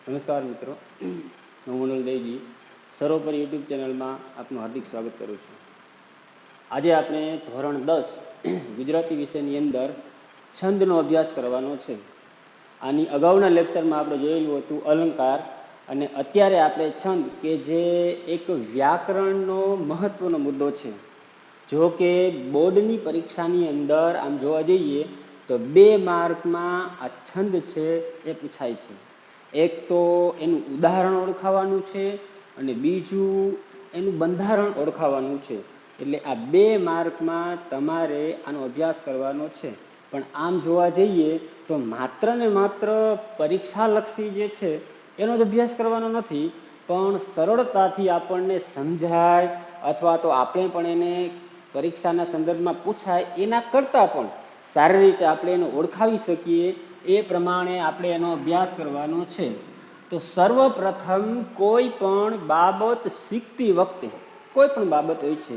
નમસ્કાર મિત્રો, હું મનોજ દેવજી સર્વોપરી યુટ્યુબ ચેનલમાં આપનું હાર્દિક સ્વાગત કરું છું. આજે આપણે ધોરણ 10 ગુજરાતી વિષયની અંદર છંદનો અભ્યાસ કરવાનો છે. આની અગાઉના લેક્ચરમાં આપણે જોયેલું હતું અલંકાર, અને અત્યારે આપણે છંદ કે જે એક વ્યાકરણનો મહત્વનો મુદ્દો છે. જો કે બોર્ડની પરીક્ષાની અંદર આમ જોવા જઈએ તો 2 માર્કમાં આ છંદ છે એ પૂછાય છે. એક તો એનું ઉદાહરણ ઓળખાવાનું છે અને બીજું એનું બંધારણ ઓળખાવાનું છે. એટલે આ 2 માર્કમાં તમારે આનો અભ્યાસ કરવાનો છે. પણ આમ જોવા જઈએ તો માત્ર ને માત્ર પરીક્ષાલક્ષી જે છે એનો જ અભ્યાસ કરવાનો નથી, પણ સરળતાથી આપણને સમજાય અથવા તો આપણે પણ એને પરીક્ષાના સંદર્ભમાં પૂછાય એના કરતાં પણ સારી રીતે આપણે એને ઓળખાવી શકીએ એ પ્રમાણે આપણે એનો અભ્યાસ કરવાનો છે. તો સર્વપ્રથમ કોઈ પણ બાબત શીખતી વખતે, કોઈ પણ બાબત હોય છે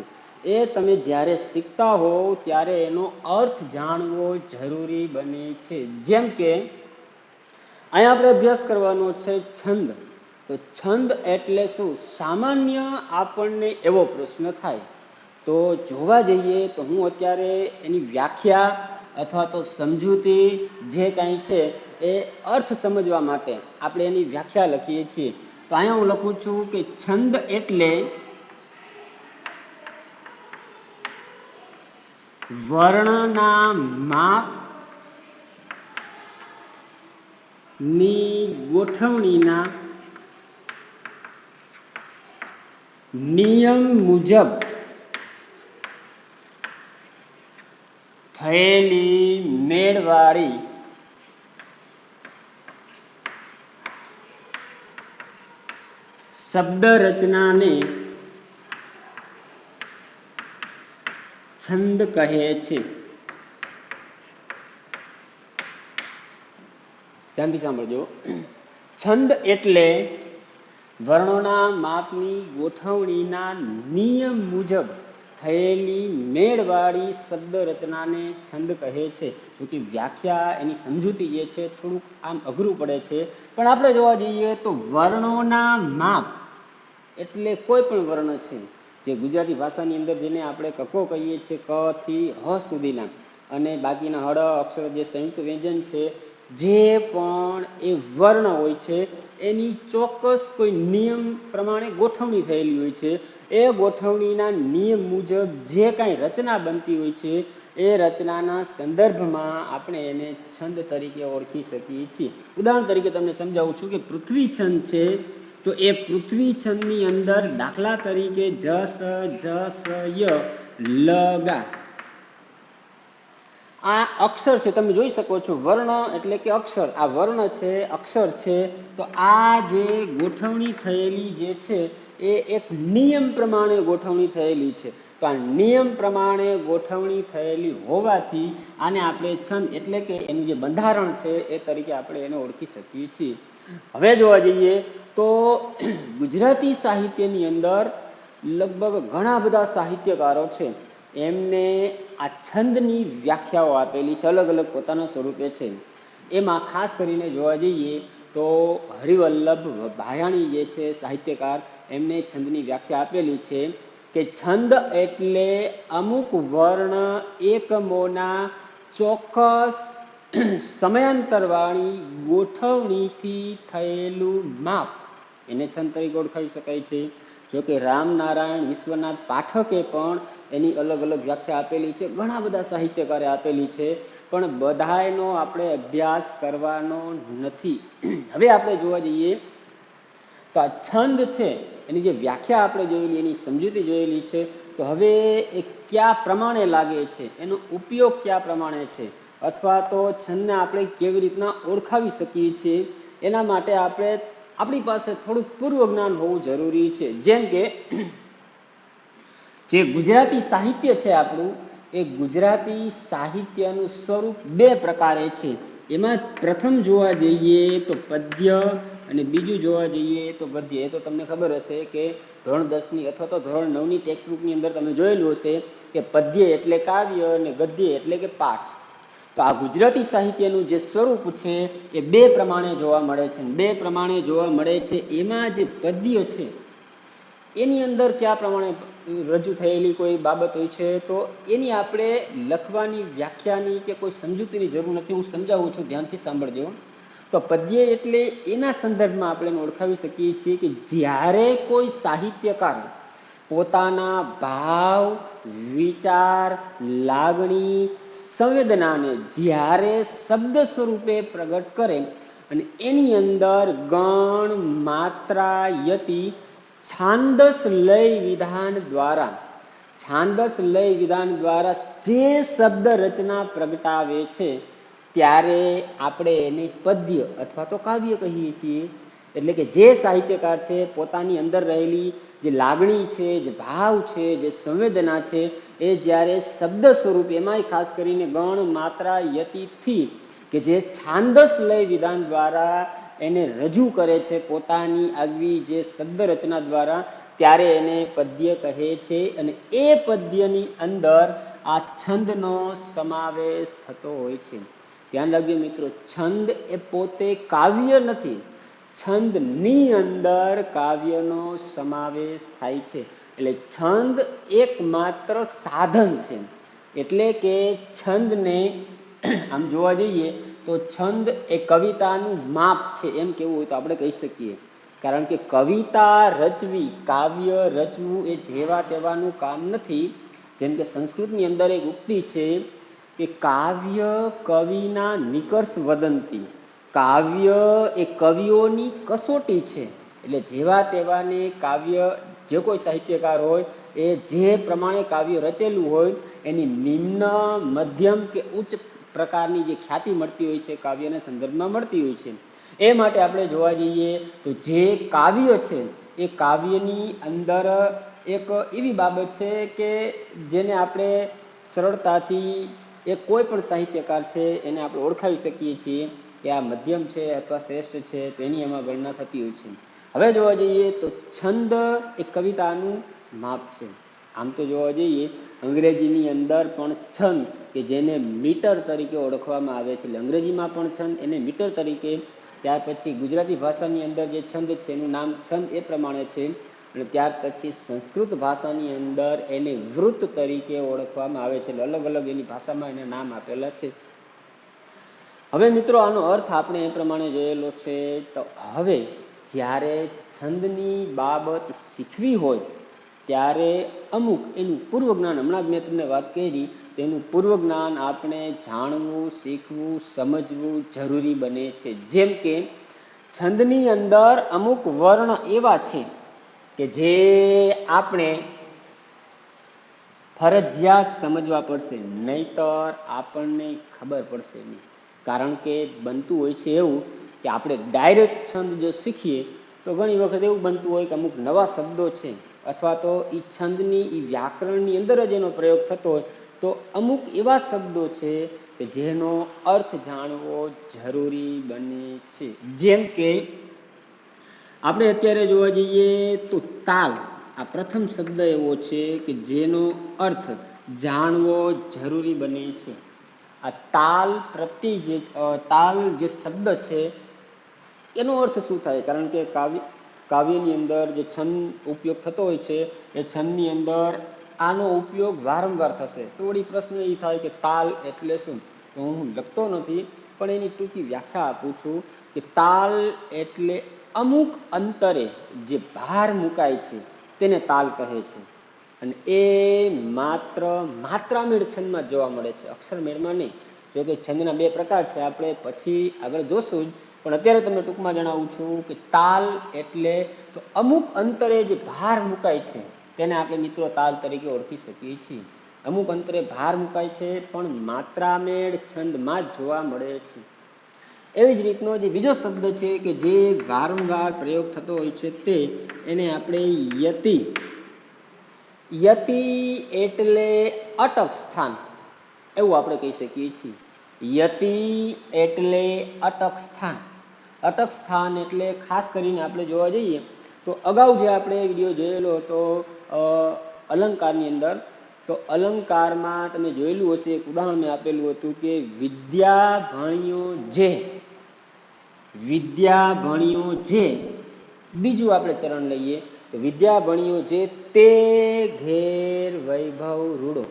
એ તમે જ્યારે શીખતા હોવ ત્યારે એનો અર્થ જાણવો જરૂરી બને છે. જેમ કે અહીંયા આપણે અભ્યાસ કરવાનો છે છંદ. તો છંદ એટલે શું? સામાન્ય આપણને એવો પ્રશ્ન થાય તો જોવા જઈએ તો હું અત્યારે એની વ્યાખ્યા અથવા તો સમજૂતી જે કાંઈ છે એ અર્થ સમજવા માટે આપણે એની વ્યાખ્યા લખીએ છીએ. તો અહીંયા હું લખું છું કે છંદ એટલે વર્ણના માપ ની ગોઠવણીના નિયમ મુજબ થયેલી મેળવાળી શબ્દ રચનાને છંદ કહે છે. ધ્યાનથી સાંભળજો. છંદ એટલે વર્ણોના માપની ગોઠવણીના નિયમ મુજબ થયેલી મેળવાળી શબ્દ રચનાને છંદ કહે છે. જોકે વ્યાખ્યા એની સમજૂતી જે છે થોડુંક આમ અઘરું પડે છે, પણ આપણે જોવા જઈએ તો વર્ણોના માપ એટલે કોઈ પણ વર્ણ છે જે ગુજરાતી ભાષાની અંદર જેને આપણે કકો કહીએ છીએ, ક થી હ સુધીના, અને બાકીના હળ અક્ષર જે સંયુક્ત વ્યંજન છે, જે પણ એ વર્ણ હોય છે એની ચોક્કસ કોઈ નિયમ પ્રમાણે ગોઠવણી થયેલી હોય છે. એ ગોઠવણીના નિયમ મુજબ જે કાંઈ રચના બનતી હોય છે એ રચનાના સંદર્ભમાં આપણે એને છંદ તરીકે ઓળખી શકીએ છીએ. ઉદાહરણ તરીકે તમને સમજાવું છું કે પૃથ્વી છંદ છે તો એ પૃથ્વી છંદની અંદર દાખલા તરીકે જસ જસ ય લગા આ અક્ષર છે, તમે જોઈ શકો છો. વર્ણ એટલે કે અક્ષર, આ વર્ણ છે, અક્ષર છે. તો આ જે ગોઠવણી થયેલી જે છે એ એક નિયમ પ્રમાણે ગોઠવણી થયેલી છે. તો આ નિયમ પ્રમાણે ગોઠવણી થયેલી હોવાથી આને આપણે છંદ એટલે કે એનું જે બંધારણ છે એ તરીકે આપણે એને ઓળખી શકીએ છીએ. હવે જોવા જઈએ તો ગુજરાતી સાહિત્યની અંદર લગભગ ઘણા બધા સાહિત્યકારો છે, એમને આ છંદની વ્યાખ્યાઓ આપેલી છે, અલગ અલગ પોતાના સ્વરૂપે છે. એમાં ખાસ કરીને જોવા જઈએ તો હરિવલ્લભ ભાયાણી જે છે સાહિત્યકાર, એમને છંદની વ્યાખ્યા આપેલી છે કે છંદ એટલે અમુક વર્ણ એકમોના ચોક્કસ સમયાંતરવાળી ગોઠવણીથી થયેલું માપ, એને છંદ તરીકે ઓળખાવી શકાય છે. જોકે રામનારાયણ વિશ્વનાથ પાઠકે પણ એની અલગ અલગ વ્યાખ્યા આપેલી છે, ઘણા બધા સાહિત્યકારે આપેલી છે, પણ બધાયનો આપણે અભ્યાસ કરવાનો નથી. હવે આપણે જોવા જઈએ તો આ છંદ છે એની જે વ્યાખ્યા આપણે જોયેલી, એની સમજૂતી જોયેલી છે, તો હવે એ કયા પ્રમાણે લાગે છે, એનો ઉપયોગ કયા પ્રમાણે છે, અથવા તો છંદને આપણે કેવી રીતના ઓળખાવી શકીએ છીએ, એના માટે આપણી પાસે થોડુંક પૂર્વ જ્ઞાન હોવું જરૂરી છે. જેમ કે જે ગુજરાતી સાહિત્ય છે આપણું, એ ગુજરાતી સાહિત્યનું સ્વરૂપ 2 પ્રકારે છે. એમાં પ્રથમ જોવા જઈએ તો પદ્ય અને બીજું જોવા જઈએ તો ગદ્ય. એ તો તમને ખબર હશે કે ધોરણ 10ની અથવા તો ધોરણ 9ની ટેક્સ્ટબુકની અંદર તમે જોયેલું હશે કે પદ્ય એટલે કાવ્ય અને ગદ્ય એટલે કે પાઠ. તો આ ગુજરાતી સાહિત્યનું જે સ્વરૂપ છે એ બે પ્રમાણે જોવા મળે છે. બે પ્રમાણે જોવા મળે છે. એમાં જે પદ્ય છે એની અંદર કયા પ્રમાણે રજૂ થયેલી કોઈ બાબત હોય છે તો એની આપણે લખવાની, વ્યાખ્યાની કે કોઈ સમજૂતીની જરૂર નથી. હું સમજાવું છું, ધ્યાનથી સાંભળજો. તો પદ્ય એટલે એના સંદર્ભમાં આપણે ઓળખાવી શકીએ છીએ કે જ્યારે કોઈ સાહિત્યકાર પોતાના ભાવ, વિચાર, લાગણી, સંવેદનાને જ્યારે શબ્દ સ્વરૂપે પ્રગટ કરે અને એની અંદર ગણ, માત્રા, યતિ, છાંદસ, લય, વિધાન દ્વારા જે શબ્દ રચના પ્રગટાવે છે ત્યારે આપણે એને પદ્ય અથવા તો કાવ્ય કહીએ છીએ. એટલે કે જે સાહિત્યકાર છે પોતાની અંદર રહેલી જે લાગણી છે, જે ભાવ છે, જે સંવેદના છે એ જ્યારે શબ્દ સ્વરૂપ, એમાંય ખાસ કરીને ગણ, માત્રા, યતિથી કે જે છાંદસ, લય, વિધાન દ્વારા એને રજૂ કરે છે પોતાની આગવી જે શબ્દ રચના દ્વારા, ત્યારે એને પદ્ય કહે છે. અને એ પદ્યની અંદર આ છંદનો સમાવેશ થતો હોય છે. ધ્યાન રાખજો મિત્રો, છંદ એ પોતે કાવ્ય નથી. છંદની અંદર કાવ્યનો સમાવેશ થાય છે. એટલે છંદ એકમાત્ર સાધન છે. એટલે કે છંદને આમ જોવા જઈએ તો છંદ એ કવિતાનું માપ છે એમ કેવું હોય તો આપણે કહી શકીએ. કારણ કે કવિતા રચવી, કાવ્ય રચવું એ જેવા તેવાનું કામ નથી. જેમ કે સંસ્કૃતની અંદર એક ઉક્તિ છે કે કાવ્ય કવિના નિકર્ષ વદંતી. કાવ્ય એ કવિઓની કસોટી છે. એટલે જેવા તેવાને કાવ્ય, જે કોઈ સાહિત્યકાર હોય એ જે પ્રમાણે કાવ્ય રચેલું હોય એની નિમ્ન, મધ્યમ કે ઉચ્ચ પ્રકારની જે ખ્યાતિ મળતી હોય છે કાવ્યના સંદર્ભમાં મળતી હોય છે. એ માટે આપણે જોવા જઈએ તો જે કાવ્ય છે એ કાવ્યની અંદર એક એવી બાબત છે કે જેને આપણે સરળતાથી એ કોઈ પણ સાહિત્યકાર છે એને આપણે ઓળખાવી શકીએ છીએ કે આ મધ્યમ છે અથવા શ્રેષ્ઠ છે, તો એની એમાં ગણના થતી હોય છે. હવે જોવા જઈએ તો છંદ એ કવિતાનું માપ છે. આમ તો જોવા જઈએ અંગ્રેજીની અંદર પણ છંદ કે જેને મીટર તરીકે ઓળખવામાં આવે છે, એટલે અંગ્રેજીમાં પણ છંદ એને મીટર તરીકે, ત્યાર પછી ગુજરાતી ભાષાની અંદર જે છંદ છે એનું નામ છંદ એ પ્રમાણે છે, અને ત્યાર પછી સંસ્કૃત ભાષાની અંદર એને વૃત્ત તરીકે ઓળખવામાં આવે છે. એટલે અલગ અલગ એની ભાષામાં એને નામ આપેલા છે. હવે મિત્રો આનો અર્થ આપણે એ પ્રમાણે જોયેલો છે. તો હવે જ્યારે છંદની બાબત શીખવી હોય ત્યારે અમુક એનું પૂર્વ જ્ઞાન, હમણાં જ મેં તમને વાત કરી, તેનું પૂર્વ જ્ઞાન આપણે જાણવું, શીખવું, સમજવું જરૂરી બને છે. જેમ કે છંદની અંદર અમુક વર્ણ એવા છે કે જે આપણે ફરજિયાત સમજવા પડશે, નહીતર આપણને ખબર પડશે નહીં. કારણ કે બનતું હોય છે એવું કે આપણે ડાયરેક્ટ છંદ જો શીખીએ તો ઘણી વખત એવું બનતું હોય કે અમુક નવા શબ્દો છે અથવા તો એ છંદની એ વ્યાકરણની અંદર જ એનો પ્રયોગ થતો હોય, તો અમુક એવા શબ્દો છે કે જેનો અર્થ જાણવો જરૂરી બને છે. જેમ કે આપણે અત્યારે જોવા જઈએ તો તાલ, આ પ્રથમ શબ્દ એવો છે કે જેનો અર્થ જાણવો જરૂરી બને છે. આ તાલ પ્રત્યે તાલ જે શબ્દ છે એનો અર્થ શું થાય? કારણ કે કાવ્યની અંદર જે છંદ ઉપયોગ થતો હોય છે એ છંદની અંદર આનો ઉપયોગ વારંવાર થશે. તો વળી પ્રશ્ન એ થાય કે તાલ એટલે શું? તો હું લખતો નથી પણ એની ટૂંકી વ્યાખ્યા આપું છું કે તાલ એટલે અમુક અંતરે જે ભાર મુકાય છે તેને તાલ કહે છે. અને એ માત્ર માત્રામેળ છંદમાં જોવા મળે છે, અક્ષરમેળમાં નહીં. જો કે છંદના બે પ્રકાર છે, આપણે પછી આગળ જોશું જ, પણ અત્યારે તમને ટૂંકમાં જણાવું છું કે તાલ એટલે તો અમુક અંતરે જે ભાર મુકાય છે તેને આપણે મિત્રો તાલ તરીકે ઓળખી શકીએ છીએ. અમુક અંતરે ભાર મુકાય છે પણ માત્રામેળ છંદમાં જ જોવા મળે છે. એવી જ રીતનો જે બીજો શબ્દ છે કે જે વારંવાર પ્રયોગ થતો હોય છે તે એને આપણે યતિ. યતિ એટલે અટક સ્થાન એવું આપણે કહી શકીએ છીએ. યતિ એટલે અટક સ્થાન. અટક સ્થાન એટલે ખાસ કરીને આપણે જોવા જઈએ તો અગાઉ જે આપણે વિડીયો જોયેલો હતો અલંકારની અંદર, તો અલંકારમાં તમે જોયેલું હશે, એક ઉદાહરણ મેં આપેલું હતું કે વિદ્યા ભણ્યો જે, વિદ્યા ભણ્યો જે. બીજું આપણે ચરણ લઈએ તો વિદ્યા ભણ્યો જે તે ઘેર વૈભવ રૂડો.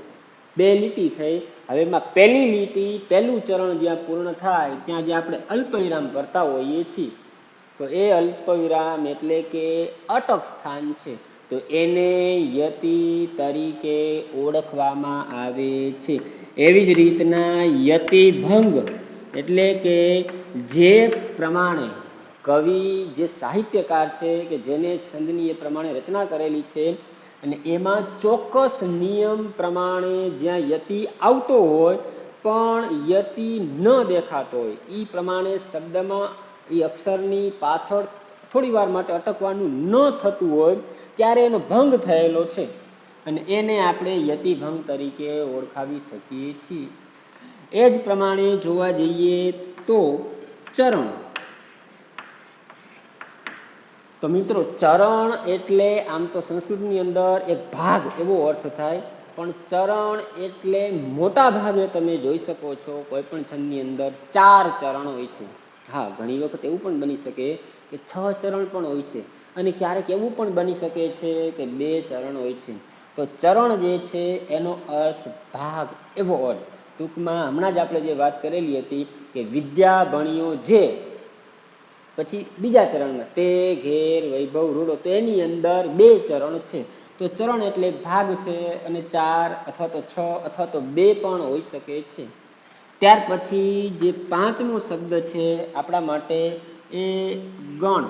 બે લીટી થઈ. હવે એમાં પહેલી લીટી, પહેલું ચરણ જ્યાં પૂર્ણ થાય ત્યાં જે આપણે અલ્પવિરામ કરતા હોઈએ છીએ, તો એ અલ્પવિરામ એટલે કે અટક સ્થાન છે, તો એને યતિ તરીકે ઓળખવામાં આવે છે. એવી જ રીતના યતિભંગ એટલે કે જે પ્રમાણે કવિ, જે સાહિત્યકાર છે કે જેને છંદની એ પ્રમાણે રચના કરેલી છે અને એમાં ચોક્કસ નિયમ પ્રમાણે જ્યાં યતિ આવતો હોય પણ યતિ ન દેખાતો હોય, એ પ્રમાણે શબ્દમાં એ અક્ષરની પાછળ થોડી વાર માટે અટકવાનું ન થતું હોય ત્યારે એનો ભંગ થયેલો છે અને એને આપણે યતિભંગ તરીકે ઓળખાવી શકીએ છીએ. એ જ પ્રમાણે જોવા જઈએ તો ચરણ. તો મિત્રો ચરણ એટલે આમ તો સંસ્કૃતની અંદર એક ભાગ એવો અર્થ થાય, પણ ચરણ એટલે મોટા ભાગે તમે જોઈ શકો છો કોઈ પણ છંદની અંદર 4 ચરણ હોય છે. હા, ઘણી વખત એવું પણ બની શકે કે 6 ચરણ પણ હોય છે અને ક્યારેક એવું પણ બની શકે છે કે 2 ચરણ હોય છે. તો ચરણ જે છે એનો અર્થ ભાગ એવો અર્થ. ટૂંકમાં હમણાં જ આપણે જે વાત કરેલી હતી કે વિદ્યા ભણ્યો જે, પછી બીજા ચરણમાં તે ઘેર વૈભવ રૂડો, તો એની અંદર 2 ચરણ છે. તો ચરણ એટલે ભાગ છે અને 4 અથવા તો 6 અથવા તો 2 પણ હોઈ શકે છે. ત્યાર પછી જે 5મો શબ્દ છે આપણા માટે એ ગણ.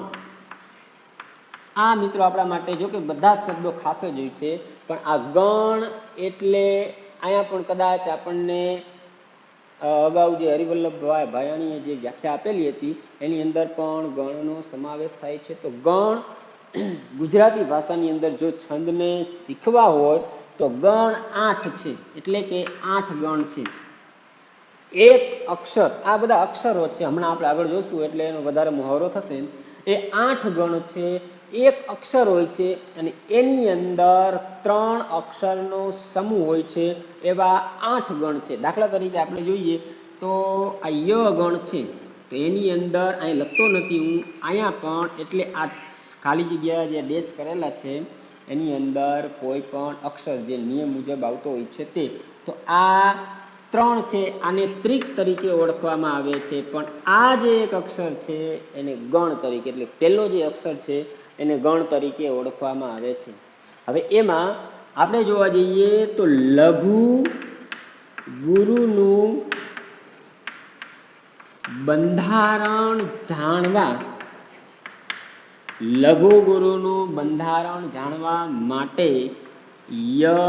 આ મિત્રો આપણા માટે જો કે બધા શબ્દો ખાસ જ હોય છે, પણ આ ગણ એટલે અહીંયા પણ કદાચ આપણને અગાઉ જે હરિવલ્લભભાઈ ભાયાણીએ જે વ્યાખ્યા આપેલી હતી એની અંદર પણ ગણનો સમાવેશ થાય છે. તો ગણ ગુજરાતી ભાષાની અંદર જો છંદને શીખવા હોય તો ગણ 8 છે, એટલે કે 8 ગણ છે. એક અક્ષર, આ બધા અક્ષરો છે, હમણાં આપણે આગળ જોશું એટલે એનો વધારે મુહાવરો થશે. એ 8 ગણ છે, એક અક્ષર હોય છે અને એની અંદર 3 અક્ષરનો સમૂહ હોય છે, એવા 8 ગણ છે. દાખલા તરીકે આપણે જોઈએ તો આ ય ગણ છે, તો એની અંદર અહીં લખતો નથી હું, અહીંયા પણ એટલે આ ખાલી જગ્યા જે ડેશ કરેલા છે એની અંદર કોઈ પણ અક્ષર જે નિયમ મુજબ આવતો હોય છે તે. તો આ 3 છે, આને ત્રિક તરીકે ઓળખવામાં આવે છે, પણ આ જે એક અક્ષર છે એને ગણ તરીકે, એટલે પહેલો જે અક્ષર છે એને ગણ તરીકે ઓળખવામાં આવે છે. હવે એમાં આપણે જોવા જઈએ તો લઘુ ગુરુનું બંધારણ જાણવા, લઘુ ગુરુનું બંધારણ જાણવા માટે ય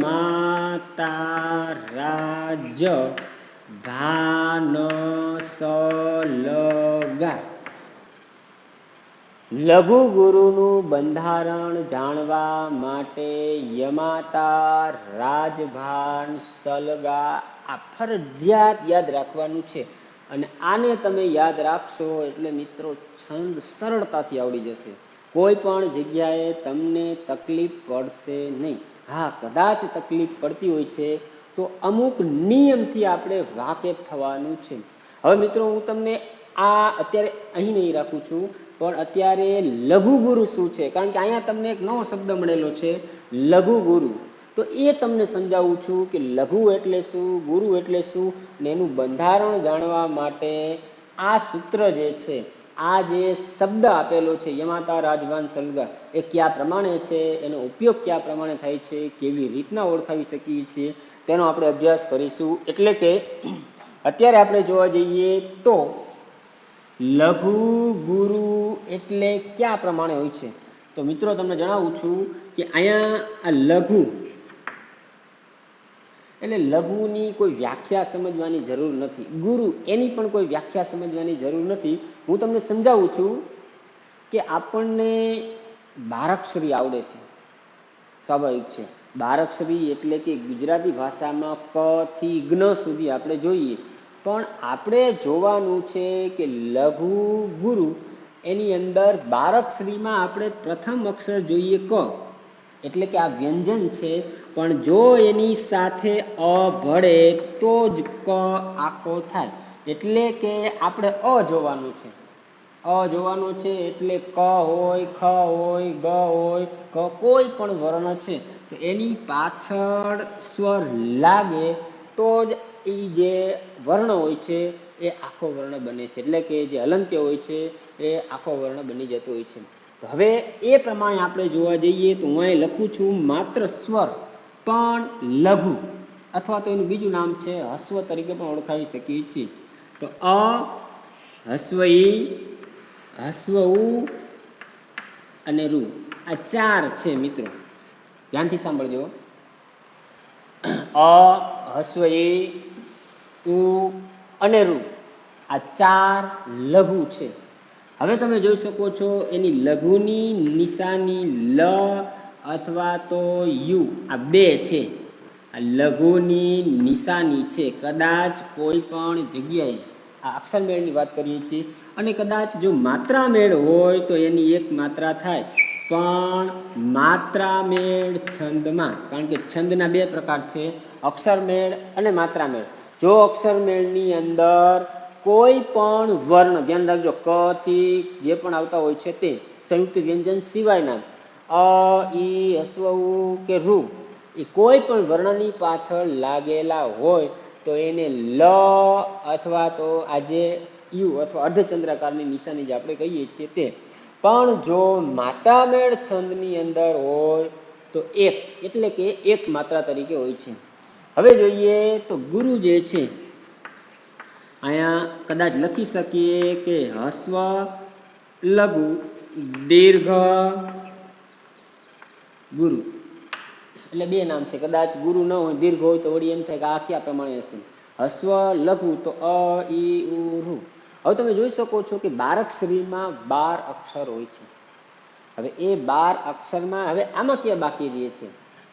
માતા રાજ ભાન સલગા. લઘુ ગુરુનું બંધારણ જાણવા માટે યમાતા રાજભાન સલગા આ ફરજિયાત યાદ રાખવાનું છે. અને આને તમે યાદ રાખશો એટલે મિત્રો છંદ સરળતાથી આવડી જશે. કોઈ પણ જગ્યાએ તમને તકલીફ પડશે નહીં. હા, કદાચ તકલીફ પડતી હોય છે તો અમુક નિયમથી આપણે વાકેફ થવાનું છે. હવે મિત્રો હું તમને આ અત્યારે અહીં નહીં રાખું છું, પણ અત્યારે લઘુ ગુરુ શું છે, કારણ કે અહીંયા તમને એક નવો શબ્દ મળેલો છે લઘુ ગુરુ, તો એ તમને સમજાવું છું કે લઘુ એટલે શું, ગુરુ એટલે શું, ને એનું બંધારણ જાણવા માટે આ સૂત્ર જે છે, આ જે શબ્દ આપેલો છે યમાતા રાજભાન સલગા, એ કયા પ્રમાણે છે, એનો ઉપયોગ કયા પ્રમાણે થાય છે, કેવી રીતના ઓળખાવી શકીએ છીએ, તેનો આપણે અભ્યાસ કરીશું. એટલે કે અત્યારે આપણે જોવા જઈએ તો લઘુ ગુરુ એટલે કયા પ્રમાણે હોય છે. તો મિત્રો તમને જણાવું છું કે અહીંયા આ લઘુ એટલે લઘુની કોઈ વ્યાખ્યા સમજવાની જરૂર નથી, ગુરુ એની પણ કોઈ વ્યાખ્યા સમજવાની જરૂર નથી. હું તમને સમજાવું છું કે આપણને બારાક્ષરી આવડે છે, સ્વાભાવિક છે. બારાક્ષરી એટલે કે ગુજરાતી ભાષામાં ક થી જ્ઞ સુધી આપણે જોઈએ, પણ આપણે જોવાનું છે કે લઘુ ગુરુ એની અંદર બારાક્ષરીમાં આપણે પ્રથમ અક્ષર જોઈએ ક, એટલે કે આ વ્યંજન છે, પણ જો એની સાથે અ ભળે તો જ ક આખો થાય. એટલે કે આપણે અ જોવાનું છે, અ જોવાનું છે. એટલે ક હોય, ખ હોય, ગ હોય, ક કોઈ પણ વર્ણ છે તો એની પાછળ સ્વર લાગે તો જ એ જે વર્ણ હોય છે એ આખો વર્ણ બને છે. એટલે કે જે હલંત્ય હોય છે એ આખો વર્ણ બની જતો હોય છે. તો હવે એ પ્રમાણે આપણે જોવા જઈએ તો હું અહીં લખું છું માત્ર સ્વર પણ લઘુ, અથવા તો એનું બીજું નામ છે હસ્વ તરીકે પણ ઓળખાવી શકીએ છીએ. તો અ, હસ્વ ઈ, હસ્વ ઉ અને રૂ, આ ચાર છે મિત્રો. ધ્યાનથી સાંભળજો. અ, હસ્વ ઈ, ઉ અને રૂ, આ ચાર લઘુ છે. હવે તમે જોઈ શકો છો એની લઘુની નિશાની લ અથવા તો યુ, આ બે છે. આ લઘુની નિશાની છે. કદાચ કોઈ પણ જગ્યાએ આ અક્ષર મેળની વાત કરીએ છીએ, અને કદાચ જો માત્રા મેળ હોય તો એની એક માત્રા થાય. પણ માત્રા મેળ છંદમાં, કારણ કે છંદના બે પ્રકાર છે, અક્ષર મેળ અને માત્રા મેળ. જો અક્ષર મેળની અંદર કોઈ પણ વર્ણ, ધ્યાન રાખજો, ક થી જે પણ આવતા હોય છે તે સંયુક્ત વ્યંજન સિવાયના, અ, ઈ, હસ્વ ઉ કે રૂ, એ કોઈ પણ વર્ણની પાછળ લાગેલા હોય તો એને લ અથવા તો આજે યુ અથવા અર્ધચંદ્રાકારની નિશાની જે આપણે કહીએ છીએ તે. પણ જો માત્રામેળ છંદની અંદર હોય તો એક, એટલે કે એક માત્રા તરીકે હોય છે. હવે જોઈએ તો ગુરુ જે છે, અહીંયા કદાચ લખી શકીએ કે હસ્વ લઘુ દીર્ઘ ગુરુ, એટલે બે નામ છે. કદાચ ગુરુ ન હોય, દીર્ઘ હોય તો વળી એમ થાય કે આ કયા પ્રમાણે હશે. હસ્વ લઘુ તો અ, ઈ, ઉ, રૂ. હવે તમે જોઈ શકો છો કે બારાક્ષરીમાં 12 અક્ષર હોય છે. હવે એ 12 અક્ષરમાં હવે આમાં ક્યાં બાકી રહે છે?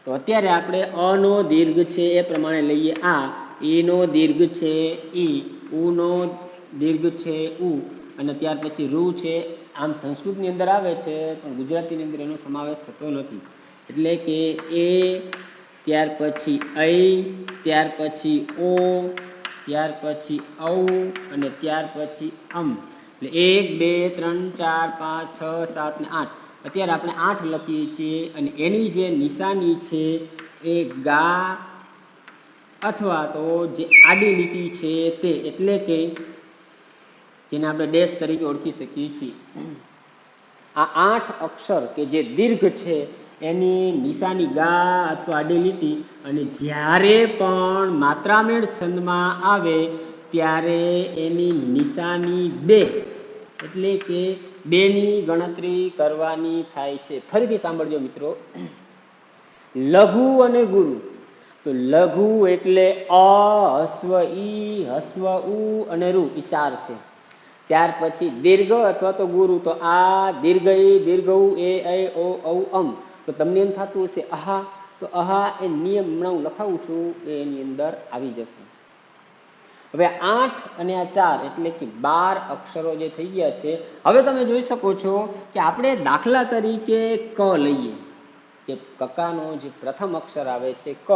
તો અત્યારે આપણે અ નો દીર્ઘ છે એ પ્રમાણે લઈએ આ, ઈ નો દીર્ઘ છે ઈ, ઉ નો દીર્ઘ છે ઉ, અને ત્યાર પછી રૂ છે. આમ સંસ્કૃતની અંદર આવે છે પણ ગુજરાતીની અંદર એનો સમાવેશ થતો નથી. એટલે કે એ, ત્યાર પછી ઐ, ત્યાર પછી ઓ, ત્યાર પછી ઔ અને ત્યાર પછી અમ. એટલે 1 2 3 4 5 6 7 ને 8. અત્યારે આપણે 8 લખીએ છીએ, અને એની જે નિશાની છે એ ગા અથવા તો જે આડી લીટી છે તે, એટલે કે જેને આપણે ડેશ તરીકે ઓળખી શકીએ છીએ. આ 8 અક્ષર કે જે દીર્ઘ છે એની નિશાની ગા અથવા આડી લીટી, અને જ્યારે પણ માત્રામેળ છંદમાં આવે ત્યારે એની નિશાની 2, એટલે કે 2 ની ગણતરી કરવાની થાય છે. ફરીથી સાંભળજો મિત્રો. લઘુ અને ગુરુ. તો લઘુ એટલે અ, હસ્વ ઈ, હસ્વ ઉ અને રૂ, એ 4 છે. ત્યાર પછી દીર્ઘ અથવા તો ગુરુ, તો આ, દીર્ઘ ઈ, દીર્ઘ ઉ, એ, ઐ, ઓ, ઔ, અમ. તો તમને એમ થતું હશે આહા, તો આહા એ નિયમ હમણાં હું લખાવું છું એની અંદર આવી જશે. હવે 8 અને આ 4 એટલે કે 12 અક્ષરો જે થઈ ગયા છે. હવે તમે જોઈ શકો છો કે આપણે દાખલા તરીકે ક લઈએ, કે કકાનો જે પ્રથમ અક્ષર આવે છે ક.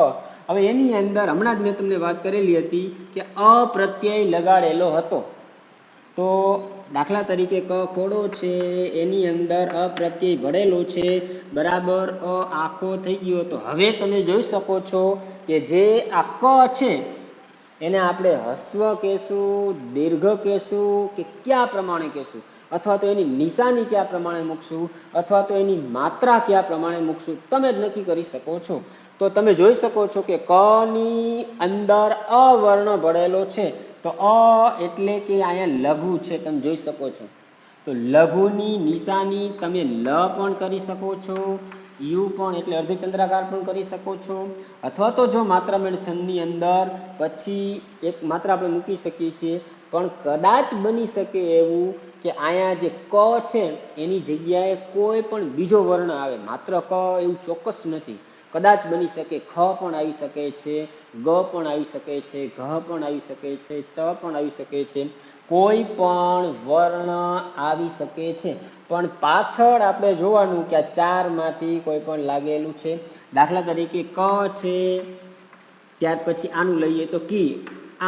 હવે એની અંદર હમણાં જ મેં તમને વાત કરેલી હતી કે અ પ્રત્યય લગાડેલો હતો. તો દાખલા તરીકે ક ખોડો છે, એની અંદર અ પ્રત્યય ભળેલો છે, બરાબર. અ આખો થઈ ગયો. તો હવે તમે જોઈ શકો છો કે જે આ ક છે એને આપણે હસ્વ કહેશું, દીર્ઘ કહેશું, કે કયા પ્રમાણે કહેશું, અથવા તો એની નિશાની કયા પ્રમાણે મૂકશું, અથવા તો એની માત્રા કયા પ્રમાણે મૂકશું, તમે જ નક્કી કરી શકો છો. તો તમે જોઈ શકો છો કે ક ની અંદર અ વર્ણ ભળેલો છે. તો અ એટલે કે અહીંયા લઘુ છે, તમે જોઈ શકો છો. તો લઘુની નિશાની તમે લ પણ કરી શકો છો, યુ પણ એટલે અર્ધચંદ્રાકાર પણ કરી શકો છો, અથવા તો જો માત્રામેળ છંદની અંદર પછી એક માત્રા આપણે મૂકી શકીએ છીએ. પણ કદાચ બની શકે એવું કે અહીંયા જે ક છે એની જગ્યાએ કોઈ પણ બીજો વર્ણ આવે, માત્ર ક એવું ચોક્કસ નથી. કદાચ બની શકે ખ પણ આવી શકે છે, ગ પણ આવી શકે છે, ઘ પણ આવી શકે છે, ચ પણ આવી શકે છે. કોઈ પણ વર્ણ આવી શકે છે, પણ પાછળ આપણે જોવાનું કે આ ચારમાંથી કોઈ પણ લાગેલું છે. દાખલા તરીકે ક છે, ત્યાર પછી આનું લઈએ તો કી,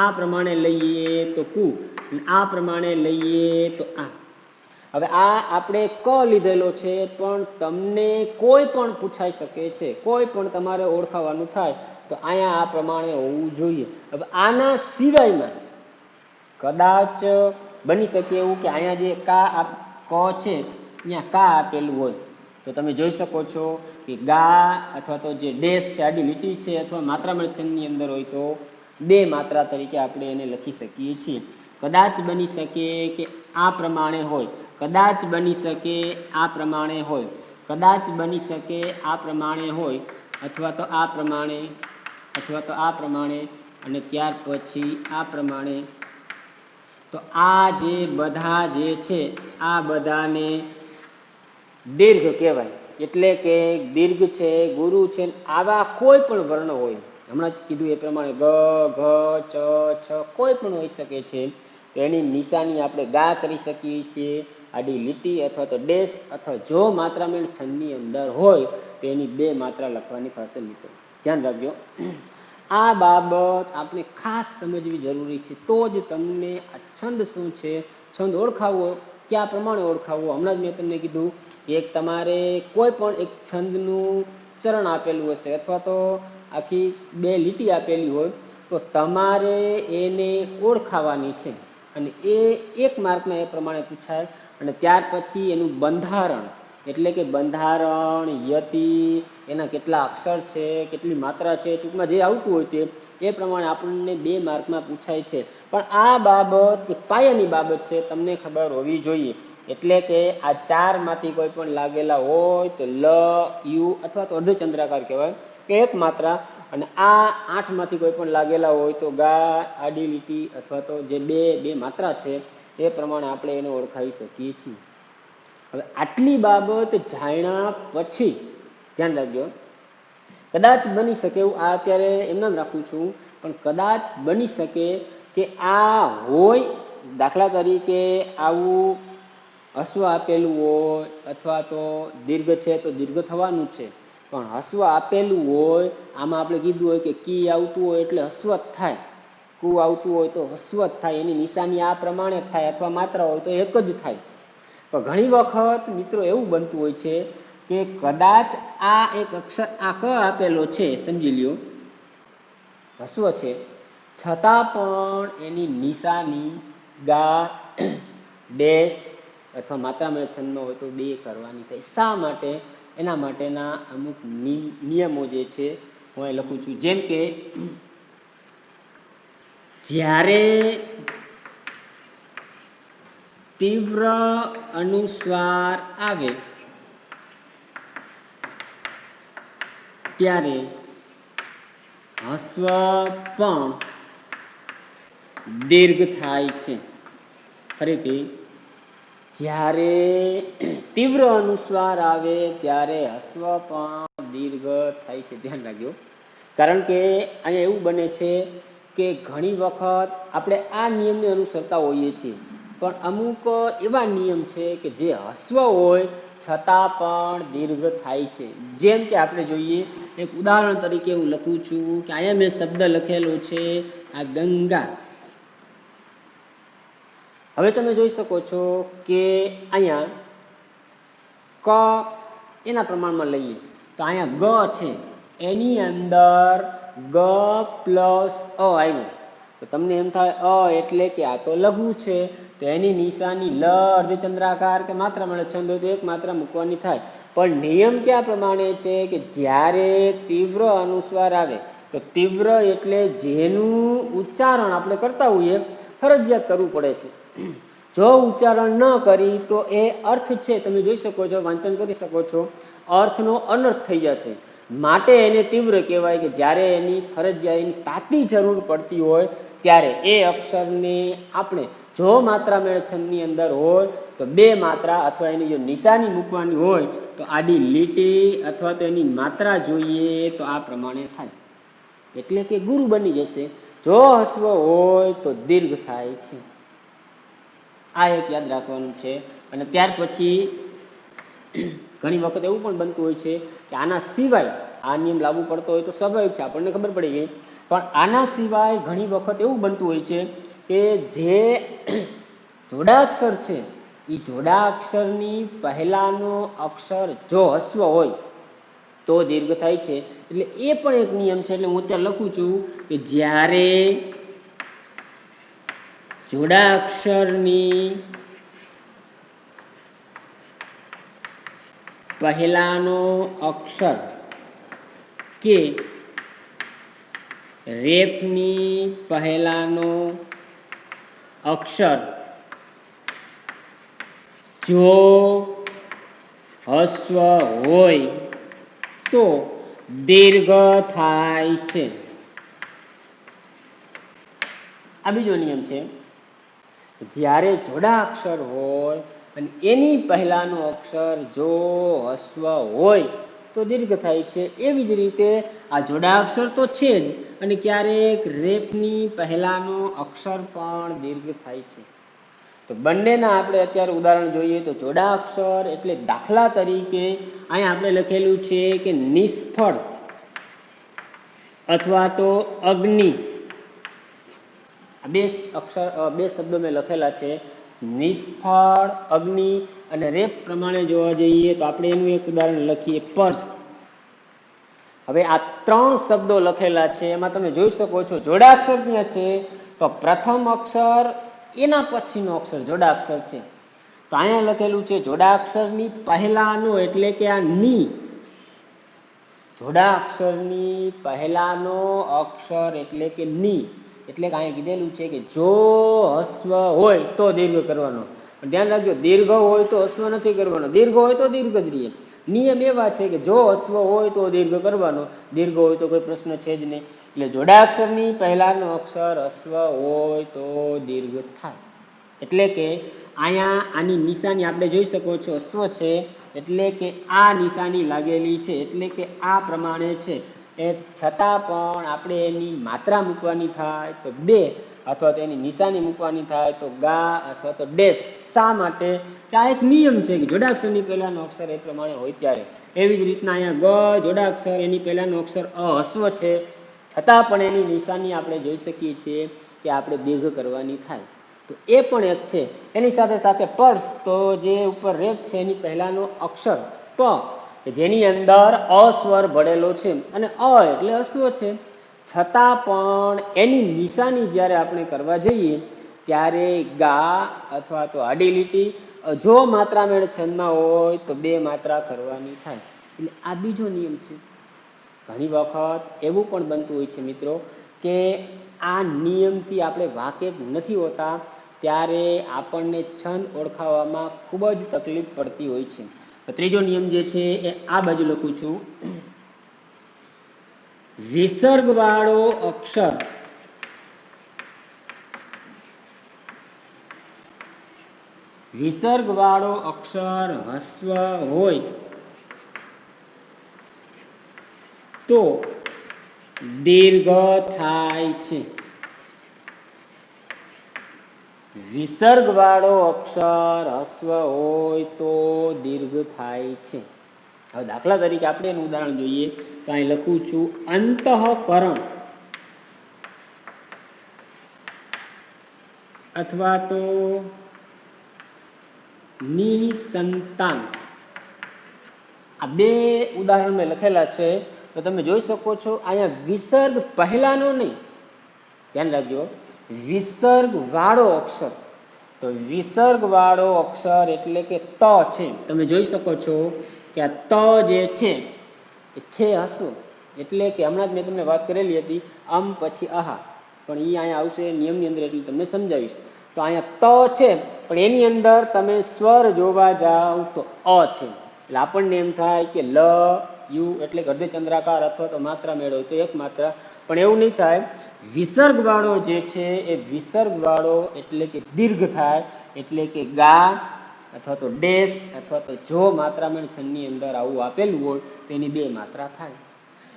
આ પ્રમાણે લઈએ તો કુ, આ પ્રમાણે લઈએ તો આ. હવે આ આપણે ક લીધેલો છે, પણ તમને કોઈ પણ પૂછાઈ શકે છે, કોઈ પણ તમારે ઓળખાવાનું થાય તો અહીંયા આ પ્રમાણે હોવું જોઈએ. હવે આના સિવાયમાં કદાચ બની શકે એવું કે અહીંયા જે ક છે ત્યાં કા આપેલું હોય તો તમે જોઈ શકો છો કે ગા અથવા તો જે ડેશ છે, આડી લીટી છે, અથવા માત્રામણ છંદની અંદર હોય તો બે માત્રા તરીકે આપણે એને લખી શકીએ છીએ. કદાચ બની શકે કે આ પ્રમાણે હોય, કદાચ બની શકે આ પ્રમાણે હોય, કદાચ બની શકે આ પ્રમાણે હોય, અથવા તો આ પ્રમાણે, અથવા તો આ પ્રમાણે, અને ત્યાર પછી આ પ્રમાણે. તો આ જે બધા જે છે આ બધાને દીર્ઘ કહેવાય. એટલે કે દીર્ઘ છે, ગુરુ છે, આવા કોઈ પણ વર્ણ હોય, હમણાં જ કીધું એ પ્રમાણે ગ, ઘ, ચ, છ કોઈ પણ હોઈ શકે છે, તો એની નિશાની આપણે ગા કરી શકીએ છીએ, આડી લીટી અથવા તો ડેશ, અથવા જો માત્રામણ છંદની અંદર હોય તો એની બે માત્રા લખવાની થશે. મિત્રો ધ્યાન રાખજો, આ બાબત આપણે ખાસ સમજવી જરૂરી છે, તો જ તમને આ છંદ શું છે, છંદ ઓળખાવવો, કયા પ્રમાણે ઓળખાવવો. હમણાં જ મેં તમને કીધું એક તમારે કોઈ પણ એક છંદનું ચરણ આપેલું હશે અથવા તો આખી બે લીટી આપેલી હોય તો તમારે એને ઓળખાવાની છે, અને એ એક માર્કમાં એ પ્રમાણે પૂછાય. અને ત્યાર પછી એનું બંધારણ, એટલે કે બંધારણ, યતિ, એના કેટલા અક્ષર છે, કેટલી માત્રા છે, ટૂંકમાં જે આવતું હોય તે એ પ્રમાણે આપણને 2 માર્કમાં પૂછાય છે. પણ આ બાબત એક પાયાની બાબત છે, તમને ખબર હોવી જોઈએ. એટલે કે આ ચારમાંથી કોઈ પણ લાગેલા હોય તો લ, યુ અથવા તો અર્ધચંદ્રાકાર કહેવાય કે એક માત્રા, અને આ 8માંથી કોઈ પણ લાગેલા હોય તો ગા, આડી લીટી અથવા તો જે બે માત્રા છે એ પ્રમાણે આપણે એને ઓળખાવી શકીએ છીએ. હવે આટલી બાબત જાણ્યા પછી ધ્યાન રાખજો, કદાચ બની શકે એવું, આ અત્યારે એમ રાખું છું, પણ કદાચ બની શકે કે આ હોય, દાખલા તરીકે આવું હસ્વ આપેલું હોય અથવા તો દીર્ઘ છે તો દીર્ઘ થવાનું છે, પણ હસ્વ આપેલું હોય, આમાં આપણે કીધું હોય કે કી આવતું હોય એટલે હસ્વ જ થાય, કુ આવતું હોય તો હસ્વ જ થાય, એની નિશાની આ પ્રમાણે જ થાય, અથવા માત્ર હોય તો એક જ થાય. પણ ઘણી વખત મિત્રો એવું બનતું હોય છે કે કદાચ આ એક અક્ષર આ ક આપેલો છે, સમજી લ્યો હસ્વ છે, છતાં પણ એની નિશાની ગા, ડેશ અથવા માત્રામય છંદનો હોય તો બે કરવાની થાય. શા માટે? એના માટેના અમુક નિયમો જે છે હું અહીં લખું છું. જેમ કે જ્યારે તીવ્ર અનુસ્વાર આવે ત્યારે હસ્વ પણ દીર્ઘ થાય છે. ફરીથી, જ્યારે તીવ્ર અનુસ્વાર આવે ત્યારે હસ્વ પણ દીર્ઘ થાય છે. ધ્યાન રાખજો, કારણ કે અહીંયા એવું બને છે કે ઘણી વખત આપણે આ નિયમને અનુસરતા હોઈએ છીએ, પણ અમુક એવા નિયમ છે કે જે હસ્વ હોય છતાં પણ દીર્ઘ થાય છે. જેમ કે આપણે જોઈએ, એક ઉદાહરણ તરીકે હું લખું છું કે અહીંયા મેં શબ્દ લખેલો છે આ ગંગા. હવે તમે જોઈ શકો છો કે અહીંયા ક એના પ્રમાણમાં લઈએ તો અહીંયા ગ છે, એની અંદર ગ પ્લસ અ આવ્યું તો તમને એમ થાય અ એટલે કે આ તો લઘુ છે, તો એની નિશાની લ અર્ધચંદ્રાકાર કે માત્રામણ છંદ હોય તો એક માત્રા મૂકવાની થાય. પણ નિયમ કયા પ્રમાણે છે કે જ્યારે તીવ્ર અનુસ્વાર આવે તો તીવ્ર એટલે જેનું ઉચ્ચારણ આપણે કરતા હોઈએ ફરજિયાત કરવું પડે છે. જો ઉચ્ચારણ ન કરી તો એ અર્થ છે, તમે જોઈ શકો છો, વાંચન કરી શકો છો, અર્થનો અનર્થ થઈ જશે. માટે એને તીવ્ર કહેવાય કે જ્યારે એની ફરજિયાત એની તાતી જરૂર પડતી હોય ત્યારે એ અક્ષરને આપણે જો માત્રામેળ છંદની અંદર હોય તો બે માત્રા અથવા એની જો નિશાની મૂકવાની હોય તો આડી લીટી અથવા તો એની માત્રા જોઈએ તો આ પ્રમાણે થાય, એટલે કે ગુરુ બની જશે. જો હસ્વ હોય તો દીર્ઘ થાય છે. આ એક યાદ રાખવાનું છે. અને ત્યાર પછી ઘણી વખત એવું પણ બનતું હોય છે કે આના સિવાય આ નિયમ લાગુ પડતો હોય તો સ્વાભાવિક છે, આપણને ખબર પડી ગઈ, પણ આના સિવાય ઘણી વખત એવું બનતું હોય છે કે જે જોડાક્ષર છે એ જોડાક્ષરની પહેલાનો અક્ષર જો હસ્વ હોય તો દીર્ઘ થાય છે. એટલે એ પણ એક નિયમ છે. એટલે હું ત્યાં લખું છું કે જ્યારે જોડાક્ષરની પહેલાનો અક્ષર કે રેફની પહેલાનો અક્ષર જો હસ્વ હોય તો દીર્ઘ થાય છે. આ બીજો નિયમ છે. જ્યારે જોડાક્ષર હોય અને એની પહેલાનો અક્ષર જો હસ્વ હોય તો દીર્ઘ થાય છે. એવી જ રીતે આ જોડાક્ષર તો છે જ, અને ક્યારેક રેફની પહેલાનો અક્ષર પણ દીર્ઘ થાય છે. તો બંનેના આપણે અત્યારે ઉદાહરણ જોઈએ તો જોડાક્ષર એટલે દાખલા તરીકે અહીંયા આપણે લખેલું છે કે નિષ્ફળ અથવા તો અગ્નિ. બે શબ્દો મેં લખેલા છે, નિષ્ફળ, અગ્નિ. અને રેપ પ્રમાણે જોવા જઈએ તો આપણે એનું એક ઉદાહરણ લખીએ, પર્સ. હવે આ ત્રણ શબ્દો લખેલા છે, એમાં તમે જોઈ શકો છો જોડાક્ષર ક્યાં છે તો પ્રથમ અક્ષર એના પછીનો અક્ષર જોડાક્ષર છે. તો અહીંયા લખેલું છે જોડાક્ષરની પહેલાનો એટલે કે આ ની, જોડાક્ષરની પહેલાનો અક્ષર એટલે કે ની. એટલે કે અહીંયા કીધેલું છે કે જો હસ્વ હોય તો દીર્ઘ કરવાનો. પણ ધ્યાન રાખજો, દીર્ઘ હોય તો હસ્વ નથી કરવાનો, દીર્ઘ હોય તો દીર્ઘ જ રહીએ. નિયમ એવા છે કે જો હસ્વ હોય તો દીર્ઘ કરવાનો, દીર્ઘ હોય તો કોઈ પ્રશ્ન છે જ નહીં. એટલે જોડાક્ષરની પહેલાનો અક્ષર હસ્વ હોય તો દીર્ઘ થાય. એટલે કે અહીંયા આની નિશાની આપણે જોઈ શકો છો, હસ્વ છે એટલે કે આ નિશાની લાગેલી છે, એટલે કે આ પ્રમાણે છે. એ છતાં પણ આપણે એની માત્રા મૂકવાની થાય તો બે, અથવા તો એની નિશાની મૂકવાની થાય તો ગા અથવા તો ડેશ. શા માટે? આ એક નિયમ છે કે જોડાક્ષરની પહેલાનો અક્ષર એ પ્રમાણે હોય ત્યારે. એવી જ રીતના અહીંયા ગ જોડાક્ષર, એની પહેલાનો અક્ષર અહસ્વ છે, છતાં પણ એની નિશાની આપણે જોઈ શકીએ છીએ કે આપણે દીર્ઘ કરવાની થાય. તો એ પણ એક છે. એની સાથે સાથે પર્સ, તો જે ઉપર રેપ છે એની પહેલાનો અક્ષર પ, જેની અંદર અ સ્વર ભળેલો છે અને અ એટલે અશ્વ છે, છતાં પણ એની નિશાની જ્યારે આપણે કરવા જઈએ ત્યારે ગા અથવા તો આડી લીટી, જો માત્રા મેળ છંદમાં હોય તો બે માત્રા કરવાની થાય. એટલે આ બીજો નિયમ છે. ઘણી વખત એવું પણ બનતું હોય છે મિત્રો કે આ નિયમથી આપણે વાકેફ નથી હોતા, ત્યારે આપણને છંદ ઓળખાવામાં ખૂબ જ તકલીફ પડતી હોય છે. ત્રીજો નિયમ જે છે એ આ બાજુ લખું છું, વિસર્ગવાળો અક્ષર વિસર્ગવાળો અક્ષર હસ્વ હોય તો દીર્ઘ થાય છે. વિસર્ગવાળો અક્ષર હસ્વ હોય તો દીર્ઘ થાય છે. હવે દાખલા તરીકે આપણે એનું ઉદાહરણ જોઈએ તો અહીં લખું છું, અંતઃકરણ અથવા તો નિસંતાન. આ બે ઉદાહરણ મેં લખેલા છે. તો તમે જોઈ શકો છો અહીંયા વિસર્ગ પહેલાનો નહીં, ધ્યાન રાખજો, વિસર્ગ વાળો અક્ષર. તો વિસર્ગ વાળો અક્ષર એટલે કે ત છે. તમે જોઈ શકો છો કે આ ત જે છે એ છે હસ્વ, એટલે કે હમણાં જ મેં તમને વાત કરેલી હતી અમ પછી આહા, પણ એ અહીંયા આવશે નિયમની અંદર એટલે તમને સમજાવીશ. તો અહીંયા ત છે પણ એની અંદર તમે સ્વર જોવા જાઓ તો અ છે, એટલે આપણને એમ થાય કે લ યુ એટલે કે અર્ધચંદ્રાકાર અથવા તો માત્રા મેળવો તો એક માત્રા, પણ એવું નહીં થાય. વિસર્ગ વાળો જે છે એ વિસર્ગ વાળો એટલે કે દીર્ઘ થાય, એટલે કે ગા અથવા તો ડેશ અથવા તો જો માત્રા મેળ છંદની અંદર આવું આપેલું હોય તો એની બે માત્રા થાય.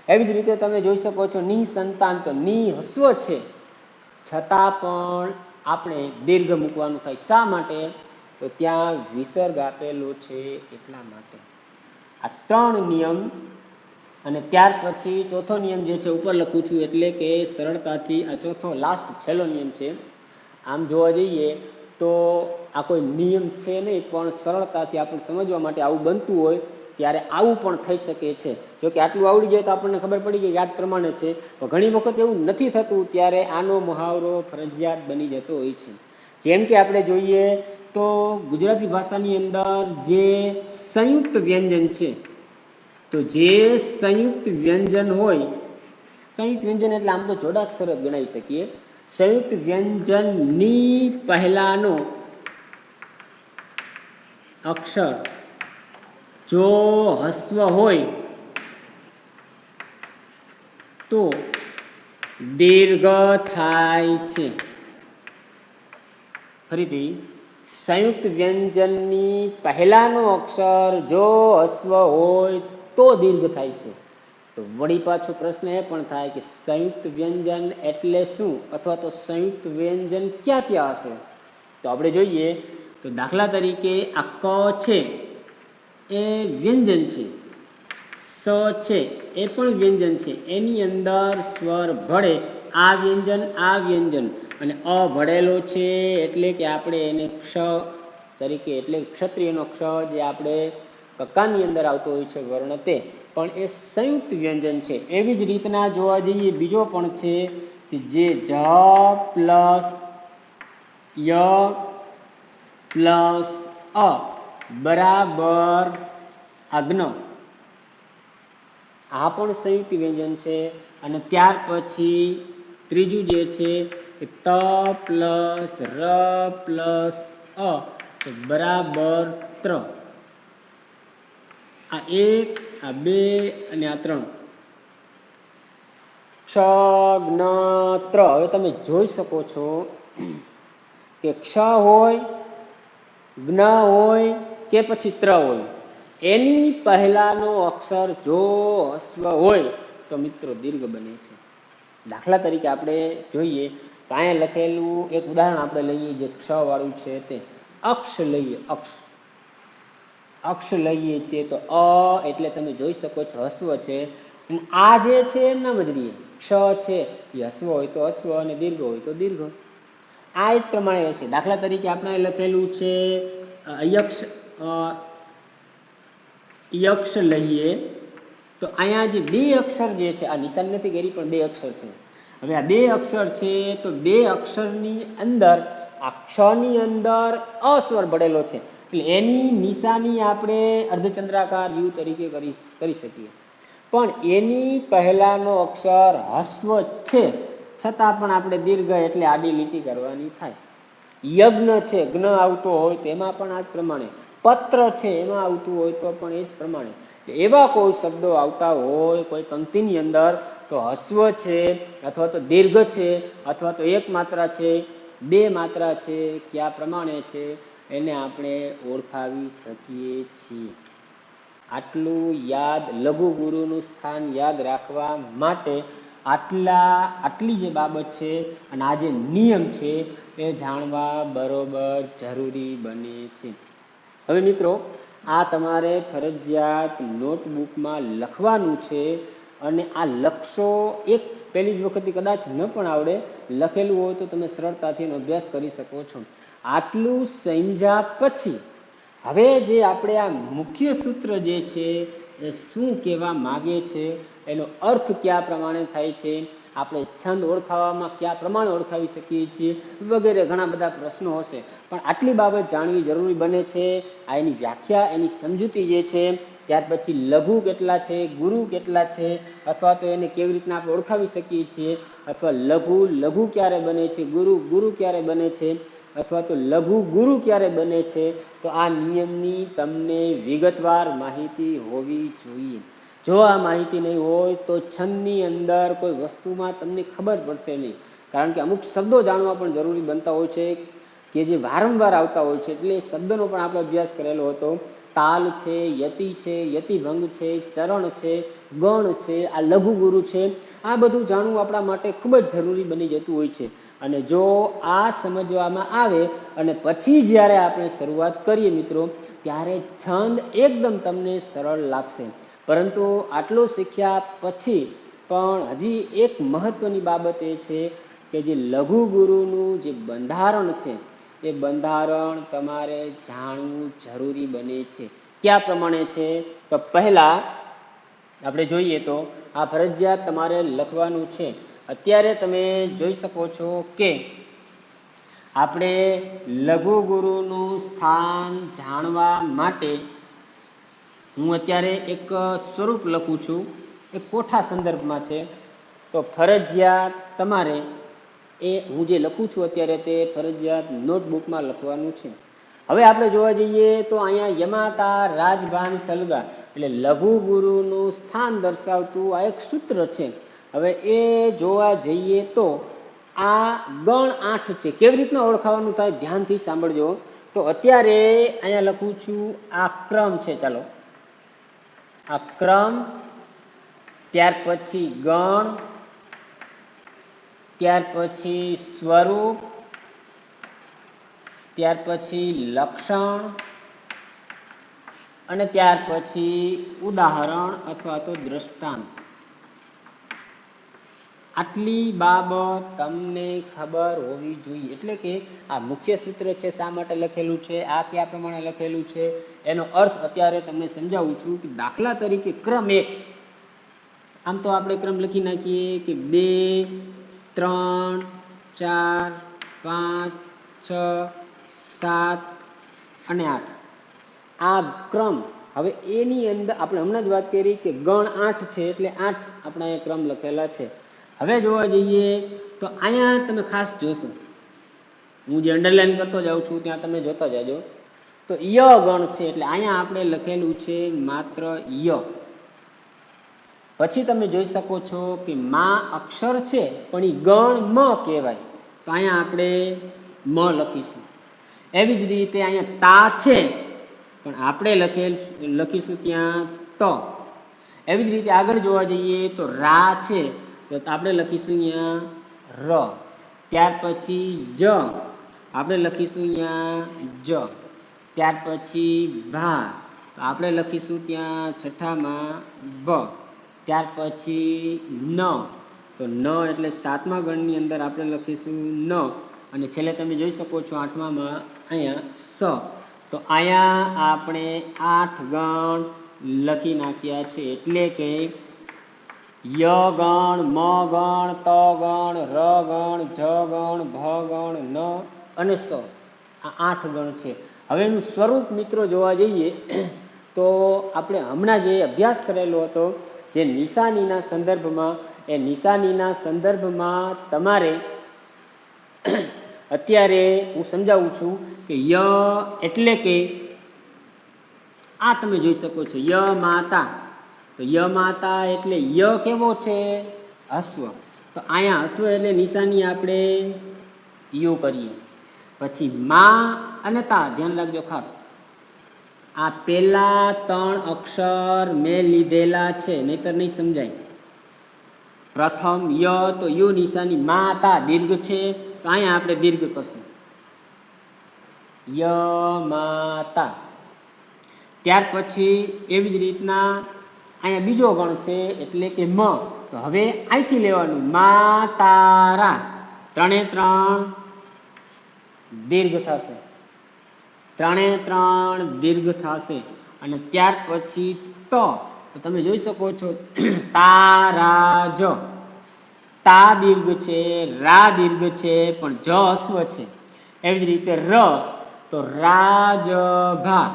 એવી જ રીતે તમે જોઈ શકો છો નિસંતાન, તો ની હસ્વ છે છતાં પણ આપણે દીર્ઘ મૂકવાનું થાય. શા માટે? તો ત્યાં વિસર્ગ આપેલો છે એટલા માટે. આ 3 નિયમ અને ત્યાર પછી ચોથો નિયમ જે છે ઉપર લખું છું, એટલે કે સરળતાથી આ ચોથો લાસ્ટ છેલ્લો નિયમ છે. આમ જોવા જઈએ તો આ કોઈ નિયમ છે નહીં, પણ સરળતાથી આપણે સમજવા માટે આવું બનતું હોય ત્યારે આવું પણ થઈ શકે છે. જો કે આટલું આવડી જાય તો આપણને ખબર પડી ગઈ યાદ પ્રમાણે છે, તો ઘણી વખત એવું નથી થતું ત્યારે આનો મુહાવરો ફરજિયાત બની જતો હોય છે. જેમ કે આપણે જોઈએ તો ગુજરાતી ભાષાની અંદર જે સંયુક્ત વ્યંજન છે, તો જે સંયુક્ત વ્યંજન હોય, સંયુક્ત વ્યંજન એટલે આમ તો જોડાક્ષર જ ગણાવી શકીએ. સંયુક્ત વ્યંજનની પહેલાનો અક્ષર જો હસ્વ હોય તો દીર્ઘ થાય છે. ફરીથી, સંયુક્ત વ્યંજનની પહેલાનો અક્ષર જો હસ્વ હોય તો દીર્ઘ થાય છે. તો વળી પાછો પ્રશ્ન એ પણ થાય કે સંયુક્ત વ્યંજન એટલે શું, અથવા તો સંયુક્ત વ્યંજન ક્યાં ક્યાં હશે? તો આપણે જોઈએ તો દાખલા તરીકે આ ક છે એ વ્યંજન છે, સ છે એ પણ વ્યંજન છે, એની અંદર સ્વર ભળે આ વ્યંજન અને અ ભળેલો છે, એટલે કે આપણે એને ક્ષ તરીકે, એટલે ક્ષત્રિયનો ક્ષ જે આપણે કક્કાની અંદર આવતો હોય છે વર્ણ, તે પણ એ સંયુક્ત વ્યંજન છે. એવી જ રીતના જોવા જઈએ બીજો પણ છે કે જે જ પ્લસ ય પ્લસ અ બરાબર આજ્ઞ, આ પણ સંયુક્ત વ્યંજન છે. અને ત્યાર પછી ત્રીજું જે છે કે ત પ્લસ ર પ્લસ અ બરાબર 3. આ 1, આ 2 અને આ 3. ક્ષ જ્ઞ ત્ર. હવે તમે જોઈ શકો છો કે ક્ષ હોય, જ્ઞ હોય કે પછી ત્ર હોય, એની પહેલાનો અક્ષર જો હસ્વ હોય તો મિત્રો દીર્ઘ બને છે. દાખલા તરીકે આપણે જોઈએ તો અહીંયા લખેલું એક ઉદાહરણ આપણે લઈએ, જે ક્ષ વાળું છે તે અક્ષ લઈએ, અક્ષ લઈએ છીએ તો અ એટલે તમે જોઈ શકો છો હસ્વ છે. અને આ જે છે એમના મજરીએ ક્ષ છે એ હસ્વ હોય તો હસ્વ અને દીર્ઘ હોય તો દીર્ઘ. આ એક પ્રમાણે હશે. દાખલા તરીકે આપણે લખેલું છે યક્ષ લઈએ તો અહીંયા જે 2 અક્ષર જે છે, આ નિશાન નથી કરી પણ 2 અક્ષર છે. હવે આ 2 અક્ષર છે તો 2 અક્ષરની અંદર આ ક્ષની અંદર અસ્વર ભળેલો છે, એટલે એની નિશાની આપણે અર્ધચંદ્રાકાર યુ તરીકે કરી શકીએ. પણ એની પહેલાનો અક્ષર હસ્વ છે, છતાં પણ આપણે દીર્ઘ એટલે આડી લીટી કરવાની થાય. યજ્ઞ છે, જ્ઞ આવતો હોય તો એમાં પણ આ જ પ્રમાણે. પત્ર છે એમાં આવતું હોય તો પણ એ જ પ્રમાણે. એવા કોઈ શબ્દો આવતા હોય કોઈ પંક્તિની અંદર તો હસ્વ છે અથવા તો દીર્ઘ છે અથવા તો 1 માત્રા છે, 2 માત્રા છે, કયા પ્રમાણે છે એને આપણે ઓળખાવી શકીએ છીએ. આટલું યાદ, લઘુ ગુરુનું સ્થાન યાદ રાખવા માટે આટલી જે બાબત છે અને આ જે નિયમ છે એ જાણવા બરોબર જરૂરી બને છે. હવે મિત્રો, આ તમારે ફરજિયાત નોટબુકમાં લખવાનું છે અને આ લખશો. એક પહેલી જ વખતે કદાચ ન પણ આવડે, લખેલું હોય તો તમે સરળતાથી એનો અભ્યાસ કરી શકો છો. આટલું સમજ્યા પછી હવે જે આપણે આ મુખ્ય સૂત્ર જે છે એ શું કહેવા માગે છે, એનો અર્થ કયા પ્રમાણે થાય છે, આપણે છંદ ઓળખાવામાં કયા પ્રમાણે ઓળખાવી શકીએ છીએ વગેરે ઘણા બધા પ્રશ્નો હશે, પણ આટલી બાબત જાણવી જરૂરી બને છે. આ એની વ્યાખ્યા, એની સમજૂતી જે છે, ત્યાર પછી લઘુ કેટલા છે, ગુરુ કેટલા છે, અથવા તો એને કેવી રીતના આપણે ઓળખાવી શકીએ છીએ, અથવા લઘુ ક્યારે બને છે, ગુરુ ક્યારે બને છે, અથવા તો લઘુ ગુરુ ક્યારે બને છે, તો આ નિયમની તમને વિગતવાર માહિતી હોવી જોઈએ. જો આ માહિતી નહીં હોય તો છંદની અંદર કોઈ વસ્તુમાં તમને ખબર પડશે નહીં, કારણ કે અમુક શબ્દો જાણવા પણ જરૂરી બનતા હોય છે કે જે વારંવાર આવતા હોય છે. એટલે એ શબ્દનો પણ આપણે અભ્યાસ કરેલો હતો. તાલ છે, યતિ છે, યતિભંગ છે, ચરણ છે, ગણ છે, આ લઘુ ગુરુ છે, આ બધું જાણવું આપણા માટે ખૂબ જ જરૂરી બની જતું હોય છે. અને જો આ સમજવામાં આવે અને પછી જ્યારે આપણે શરૂઆત કરીએ મિત્રો, ત્યારે છંદ એકદમ તમને સરળ લાગશે. પરંતુ આટલું શીખ્યા પછી પણ હજી એક મહત્વની બાબત એ છે કે જે લઘુ ગુરુનું જે બંધારણ છે એ બંધારણ તમારે જાણવું જરૂરી બને છે. ક્યાં પ્રમાણે છે? તો પહેલા આપણે જોઈએ તો આ ફરજિયાત તમારે લખવાનું છે. અત્યારે તમે જોઈ શકો છો કે આપણે લઘુ ગુરુનું સ્થાન જાણવા માટે હું અત્યારે એક સ્વરૂપ લખું છું, એ કોઠા સંદર્ભમાં છે. તો ફરજિયાત તમારે એ હું જે લખું છું અત્યારે તે ફરજિયાત નોટબુકમાં લખવાનું છે. હવે આપણે જોવા જઈએ તો અહીંયા યમાતા રાજભાન સલગા એટલે લઘુ ગુરુનું સ્થાન દર્શાવતું આ એક સૂત્ર છે. હવે એ જોવા જઈએ તો આ ગણ 8 છે. કેવી રીતના ઓળખાવાનું થાય ધ્યાનથી સાંભળજો. તો અત્યારે અહીંયા લખું છું આ ક્રમ છે. ચાલો આ ક્રમ, ત્યાર પછી ગણ, ત્યાર પછી સ્વરૂપ, ત્યાર પછી લક્ષણ અને ત્યાર પછી ઉદાહરણ અથવા તો દ્રષ્ટાંત. આટલી બાબત તમને ખબર હોવી જોઈએ. એટલે કે આ મુખ્ય સૂત્ર છે, શા માટે લખેલું છે, આ કયા પ્રમાણે લખેલું છે, એનો અર્થ અત્યારે તમને સમજાવું છું. કે દાખલા તરીકે ક્રમ 1, આમ તો આપણે ક્રમ લખી નાખીએ કે 2, 3, 4, 5, 6, 7 અને 8 આ ક્રમ. હવે એની અંદર આપણે હમણાં જ વાત કરી કે ગણ 8 છે એટલે 8 આપણા એ ક્રમ લખેલા છે. હવે જોવા જઈએ તો અહીંયા તમે ખાસ જોશો, હું જે અંડરલાઈન કરતો જાઉં છું ત્યાં તમે જોતા જાજો. તો ય ગણ છે એટલે અહીંયા આપણે લખેલું છે માત્ર ય. પછી તમે જોઈ શકો છો કે મા અક્ષર છે પણ એ ગણ મ કહેવાય, તો અહીંયા આપણે મ લખીશું. એવી જ રીતે અહીંયા તા છે પણ આપણે લખીશું ત્યાં ત. એવી જ રીતે આગળ જોવા જઈએ તો રા છે તો આપણે લખીશું અહીંયા ર. ત્યાર પછી જ આપણે લખીશું અહીંયા જ. ત્યાર પછી ભા તો આપણે લખીશું ત્યાં છઠ્ઠામાં બ. ત્યાર પછી ન તો ન એટલે 7મા ગણની અંદર આપણે લખીશું ન. અને છેલ્લે તમે જોઈ શકો છો 8મામાં અહીંયા સ. તો અહીંયા આપણે 8 ગણ લખી નાખ્યા છે. એટલે કે ય ગણ, મ ગણ, ત ગણ, ર ગણ, જ ગણ, ભ ગણ, ન અને સ, આ 8 ગણ છે. હવે એનું સ્વરૂપ મિત્રો જોવા જઈએ તો આપણે હમણાં જે અભ્યાસ કરેલો હતો જે નિશાનીના સંદર્ભમાં, એ નિશાનીના સંદર્ભમાં તમારે અત્યારે હું સમજાવું છું કે ય એટલે કે આ તમે જોઈ શકો છો ય માતા. તો ય માતા એટલે ય કેવો છે? હસ્વ. તો અહીંયા હસ્વ એટલે નિશાની આપણે યુ કરીએ. પછી મા અને તા ધ્યાન રાખજો ખાસ, આ પેલા 3 અક્ષર મેં લીધેલા છે, નહીતર નહીં સમજાય. પ્રથમ ય તો યુ નિશાની, મા તા દીર્ઘ છે તો અહીંયા આપણે દીર્ઘ કરશું ય માતા. ત્યાર પછી એવી જ રીતના અહીંયા બીજો ગણ છે એટલે કે મ. તો હવે અહીંથી લેવાનું મા તારા, 3 દીર્ઘ થશે, 3 દીર્ઘ થશે. અને ત્યાર પછી તો તમે જોઈ શકો છો તારાજ. તા દીર્ઘ છે, રા દીર્ઘ છે પણ જ અશ્વ છે. એવી જ રીતે ર તો રાજભા,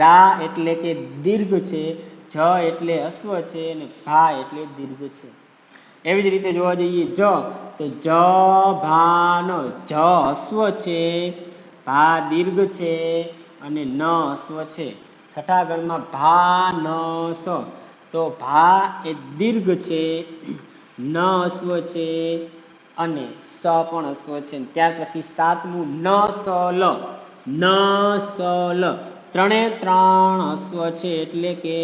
રા એટલે કે દીર્ઘ છે, જ એટલે અશ્વ છે અને ભા એટલે દીર્ઘ છે. એવી જ રીતે જોવા જઈએ જ તો જ ભાનો, જ અશ્વ છે, ભા દીર્ઘ છે અને ન અશ્વ છે. છઠ્ઠા ગણમાં ભા ન સ તો ભા એ દીર્ઘ છે, ન અશ્વ છે અને સ પણ અશ્વ છે. ત્યાર પછી 7મું ન સ લ, ન સ લ 3 અશ્વ છે એટલે કે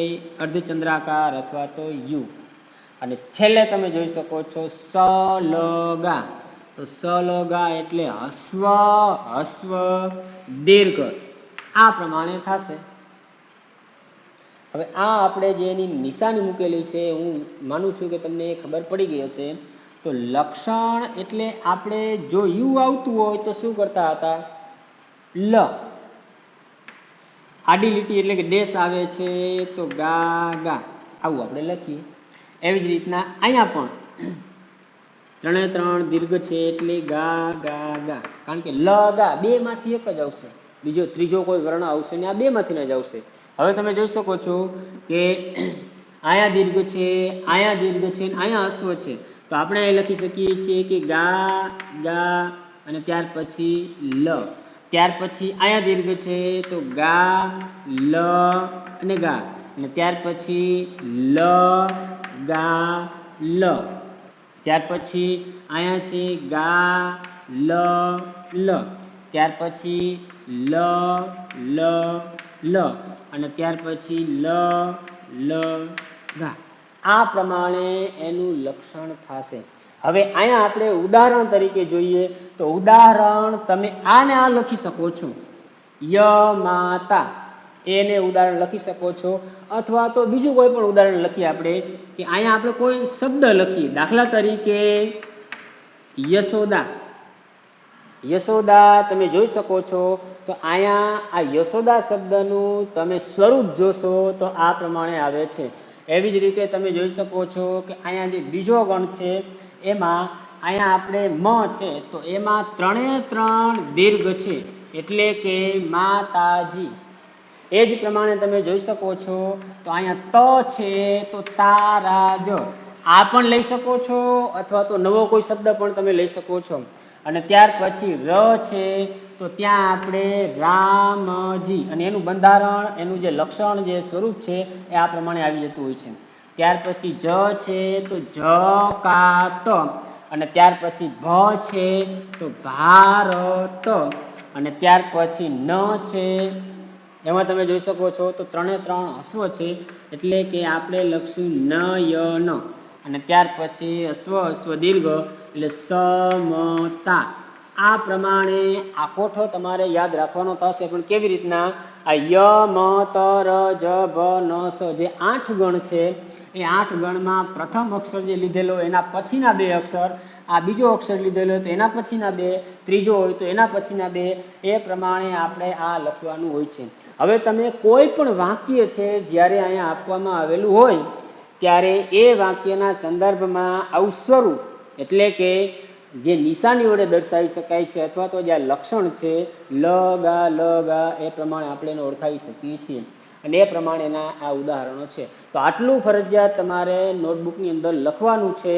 અર્ધચંદ્રાકાર અથવા તો યુ. અને છેલ્લે તમે જોઈ શકો છો સ લ ગા, તો તો સ લ ગા એટલે હસ્વ, હસ્વ દીર્ઘ, આ પ્રમાણે થશે. હવે આ આપણે જે એની નિશાની મૂકેલી છે, હું માનું છું કે તમને ખબર પડી ગઈ હશે. તો લક્ષણ એટલે આપણે જો યુ આવતું હોય તો શું કરતા હતા? લ. આડી લીટી એટલે કે ડેશ આવે છે તો ગા ગા, આવું આપણે લખીએ. એવી જ રીતના અહીંયા પણ ત્રણે ત્રણ દીર્ઘ છે એટલે ગા ગા ગા, કારણ કે લ ગા બે માંથી એક જ આવશે, બીજો ત્રીજો કોઈ વર્ણ આવશે ને, આ બે માંથી જ આવશે. હવે તમે જોઈ શકો છો કે અહીંયા દીર્ઘ છે, અહીંયા દીર્ઘ છે, અહીંયા અશ્વ છે, તો આપણે એ લખી શકીએ છીએ કે ગા ગા અને ત્યાર પછી લ. ત્યાર પછી અહીંયા દીર્ઘ છે તો ગા લ અને ગા, અને ત્યાર પછી લ ગા લ. ત્યાર પછી અહીંયા છે ગા લ લ, ત્યાર પછી લ લ લ, અને ત્યાર પછી લ લ ગા. આ પ્રમાણે એનું લક્ષણ થશે. હવે અહીંયા આપણે ઉદાહરણ તરીકે જોઈએ તો ઉદાહરણ તમે આને આ લખી શકો છો, ય માતા, એને ઉદાહરણ લખી શકો છો. અથવા તો બીજું કોઈ પણ ઉદાહરણ લખીએ આપણે, કે અહીંયા આપણે કોઈ શબ્દ લખીએ, દાખલા તરીકે યશોદા. યશોદા તમે જોઈ શકો છો તો અહીંયા આ યશોદા શબ્દનું તમે સ્વરૂપ જોશો તો આ પ્રમાણે આવે છે. એવી જ રીતે તમે જોઈ શકો છો કે અહીંયા જે બીજો ગણ છે એમાં અહીંયા આપણે મ છે તો એમાં ત્રણે ત્રણ દીર્ઘ છે એટલે કે માતાજી. એ જ પ્રમાણે તમે જોઈ શકો છો તો અહીંયા ત છે તો તારાજ, આ પણ લઈ શકો છો અથવા તો નવો કોઈ શબ્દ પણ તમે લઈ શકો છો. અને ત્યાર પછી ર છે તો ત્યાં આપણે રામજી, અને એનું બંધારણ, એનું જે લક્ષણ, જે સ્વરૂપ છે એ આ પ્રમાણે આવી જતું હોય છે. ત્યાર પછી જ છે તો જ કા ત, અને ત્યાર પછી ભ છે તો ભારત, અને ત્યાર પછી ન છે એમાં તમે જોઈ શકો છો તો ત્રણે ત્રણ અશ્વ છે એટલે કે આપણે લખશું ન ય ન, અને ત્યાર પછી અશ્વ અશ્વ દીર્ઘ એટલે સમતા. આ પ્રમાણે આ કોઠો તમારે યાદ રાખવાનો થશે. પણ કેવી રીતના? આ ય મ ત ર જ ભ ન સ જે 8 ગણ છે એ 8 ગણમાં પ્રથમ અક્ષર જે લીધેલો એના પછીના 2 અક્ષર, આ બીજો અક્ષર લીધેલો તો એના પછીના 2, ત્રીજો હોય તો એના પછીના 2, એ પ્રમાણે આપણે આ લખવાનું હોય છે. હવે તમે કોઈ પણ વાક્ય છે જ્યારે અહીંયા આપવામાં આવેલું હોય ત્યારે એ વાક્યના સંદર્ભમાં આવું સ્વરૂપ એટલે કે જે નિશાની વડે દર્શાવી શકાય છે અથવા તો જે લક્ષણ છે લ ગા એ પ્રમાણે આપણે એને ઓળખાવી શકીએ છીએ. અને એ પ્રમાણેના આ ઉદાહરણો છે. તો આટલું ફરજિયાત તમારે નોટબુકની અંદર લખવાનું છે.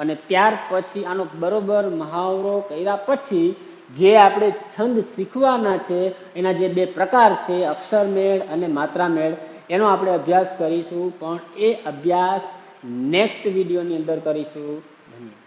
અને ત્યાર પછી આનો બરોબર મહાવરો કર્યા પછી જે આપણે છંદ શીખવાના છે એના જે 2 પ્રકાર છે, અક્ષરમેળ અને માત્રામેળ, એનો આપણે અભ્યાસ કરીશું. પણ એ અભ્યાસ નેક્સ્ટ વિડીયોની અંદર કરીશું. ધન્યવાદ.